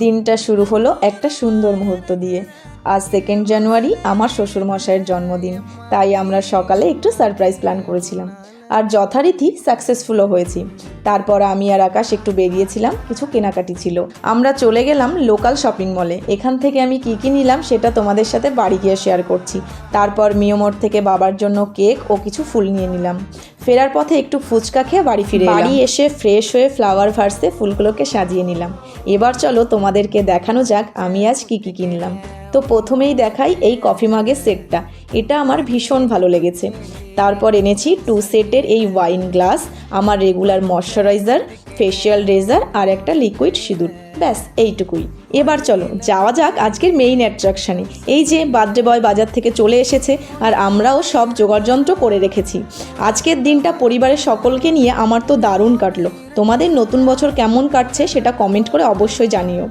দিনটা শুরু হলো একটা সুন্দর মুহূর্ত দিয়ে। আজ 2 জানুয়ারি আমার শ্বশুরমশাইয়ের জন্মদিন, তাই আমরা সকালে একটু সারপ্রাইজ প্ল্যান করেছিলাম আর যথারীতি সাকসেসফুলও হয়েছি। তারপর আমি আর আকাশ একটু বেরিয়েছিলাম, কিছু কেনাকাটি ছিল। আমরা চলে গেলাম লোকাল শপিং মলে। এখান থেকে আমি কী নিলাম সেটা তোমাদের সাথে বাড়ি গিয়ে শেয়ার করছি। তারপর মিয়োমোর থেকে বাবার জন্য কেক ও কিছু ফুল নিয়ে নিলাম। ফেরার পথে একটু ফুচকা খেয়ে বাড়ি ফিরে বাড়ি এসে ফ্রেশ হয়ে ফ্লাওয়ার ভার্সে ফুলগুলোকে সাজিয়ে নিলাম। এবার চলো তোমাদেরকে দেখানো যাক আমি আজ কী কিনলাম। তো প্রথমেই দেখাই এই কফি মাগের সেটটা, এটা আমার ভীষণ ভালো লেগেছে। তারপর এনেছি 2 সেটের এই ওয়াইন গ্লাস, আমার রেগুলার ময়শ্চারাইজার, ফেশিয়াল রেজার আর একটা লিকুইড সিঁদুর। ব্যাস এইটুকুই। এবার চলো যাওয়া যাক আজকের মেইন অ্যাট্রাকশানে। এই যে বার্থডে বয় বাজার থেকে চলে এসেছে আর আমরাও সব জোগাড়যন্ত্র করে রেখেছি। আজকের দিনটা পরিবারের সকলকে নিয়ে আমার তো দারুণ কাটলো। তোমাদের নতুন বছর কেমন কাটছে সেটা কমেন্ট করে অবশ্যই জানিও।